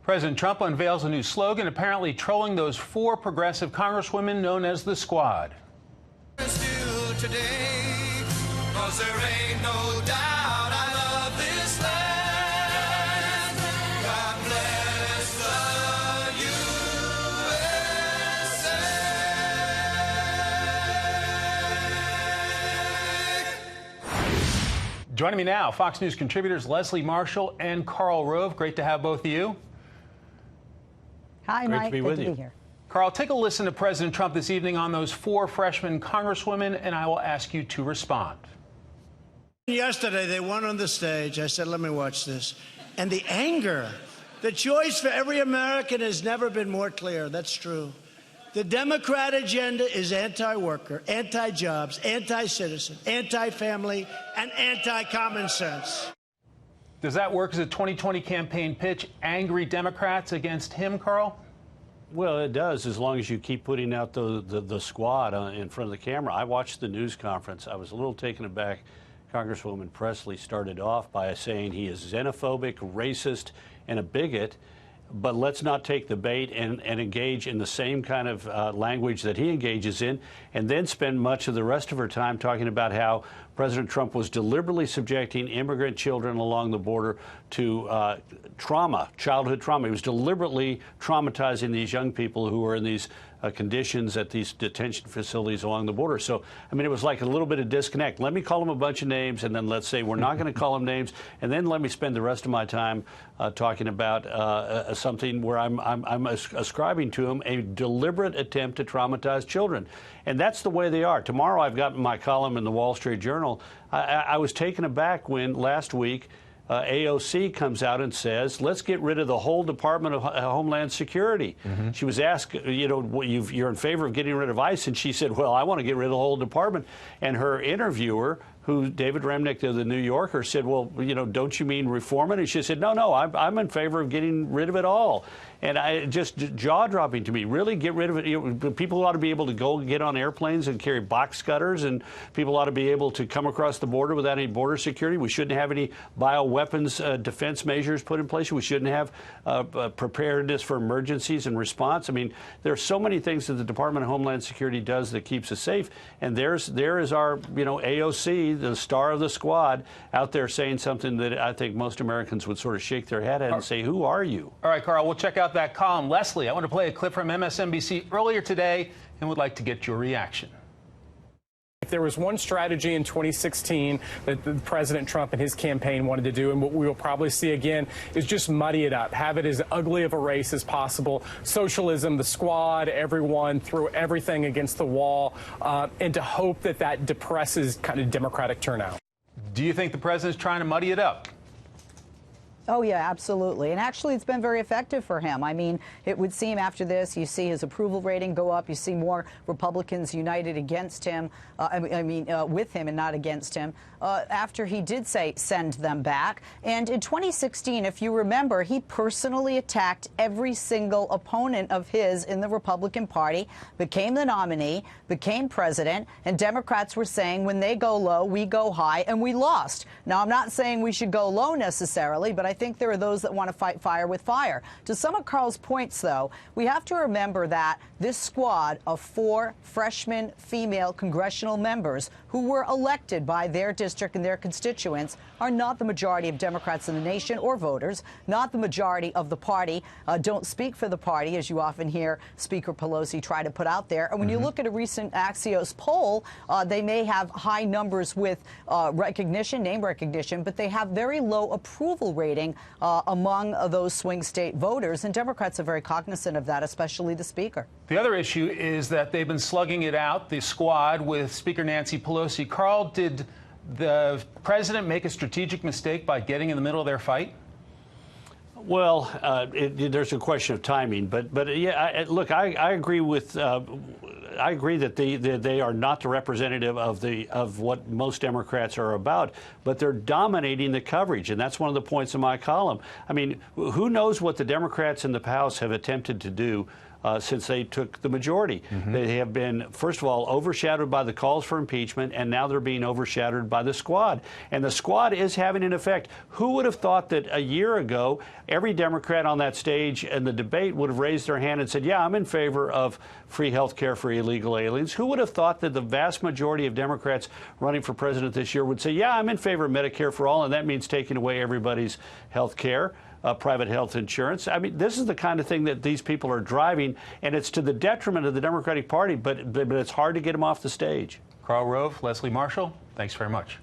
President Trump unveils a new slogan, apparently trolling those four progressive congresswomen known as the Squad. Still today, 'cause there ain't no doubt I love this land. God bless the USA. Joining me now, Fox News contributors Leslie Marshall and Karl Rove. Great to have both of you. Hi, Great Mike. to be with you. Here. Karl, take a listen to President Trump this evening on those four freshman congresswomen, and I will ask you to respond. Yesterday, they went on the stage. I said, let me watch this. And the anger, the choice for every American has never been more clear. That's true. The Democrat agenda is anti-worker, anti-jobs, anti-citizen, anti-family, and anti-common sense. Does that work as a 2020 campaign pitch? Angry Democrats against him, Karl? Well, it does, as long as you keep putting out the squad in front of the camera. I watched the news conference. I was a little taken aback. Congresswoman Presley started off by saying he is xenophobic, racist, and a bigot. But let's not take the bait and engage in the same kind of language that he engages in, and then spend much of the rest of her time talking about how President Trump was deliberately subjecting immigrant children along the border to trauma, childhood trauma. He was deliberately traumatizing these young people who were in these conditions at these detention facilities along the border. So, I mean, it was like a little bit of disconnect. Let me call them a bunch of names, and then let's say we're not going to call them names, and then let me spend the rest of my time talking about something where I'm ascribing to him a deliberate attempt to traumatize children. And that's the way they are. Tomorrow I've got my column in the Wall Street Journal. I was taken aback when last week AOC comes out and says, let's get rid of the whole Department of Homeland Security. She was asked, you know, you're in favor of getting rid of ICE, and she said, well, I want to get rid of the whole department. And her interviewer, who David Remnick of the New Yorker, said, well, you know, don't you mean reform it? And she said, no, I'm in favor of getting rid of it all. And just jaw-dropping to me. Really get rid of it. You know, people ought to be able to go get on airplanes and carry box cutters, and people ought to be able to come across the border without any border security. We shouldn't have any bioweapons defense measures put in place. We shouldn't have preparedness for emergencies and response. I mean, there are so many things that the Department of Homeland Security does that keeps us safe. And there is our, you know, AOC, the star of the squad, out there saying something that I think most Americans would sort of shake their head at and say, who are you? All right, Karl, we'll check out that column. Leslie, I want to play a clip from MSNBC earlier today and would like to get your reaction. If there was one strategy in 2016 that President Trump and his campaign wanted to do, and what we will probably see again, is just muddy it up, have it as ugly of a race as possible. Socialism, the squad, everyone, throw everything against the wall, and to hope that that depresses kind of Democratic turnout. Do you think the president's trying to muddy it up? Oh, yeah, absolutely. And actually, it's been very effective for him. I mean, it would seem after this, you see his approval rating go up. You see more Republicans united against him, with him and not against him, after he did say send them back. And in 2016, if you remember, he personally attacked every single opponent of his in the Republican Party, became the nominee, became president, and Democrats were saying when they go low, we go high, and we lost. Now, I'm not saying we should go low necessarily, but I think there are those that want to fight fire with fire. To some of Karl's points, though, we have to remember that this squad of four freshman female congressional members who were elected by their district and their constituents are not the majority of Democrats in the nation or voters, not the majority of the party, don't speak for the party, as you often hear Speaker Pelosi try to put out there. And when you look at a recent Axios poll, they may have high numbers with recognition, name recognition, but they have very low approval rating among those swing state voters, and Democrats are very cognizant of that, especially the Speaker. The other issue is that they've been slugging it out, the squad, with Speaker Nancy Pelosi. Karl, did the president make a strategic mistake by getting in the middle of their fight? Well, there's a question of timing, but yeah, look, I agree with. I agree that they are not the representative of what most Democrats are about, but they're dominating the coverage, and that's one of the points of my column. I mean, who knows what the Democrats in the House have attempted to do since they took the majority. They have been, first of all, overshadowed by the calls for impeachment, and now they're being overshadowed by the squad. And the squad is having an effect. Who would have thought that a year ago, every Democrat on that stage in the debate would have raised their hand and said, yeah, I'm in favor of free health care for illegal aliens? Who would have thought that the vast majority of Democrats running for president this year would say, yeah, I'm in favor of Medicare for all, and that means taking away everybody's health care? Private health insurance. I mean, this is the kind of thing that these people are driving, and it's to the detriment of the Democratic Party, but it's hard to get them off the stage. Karl Rove, Leslie Marshall, thanks very much.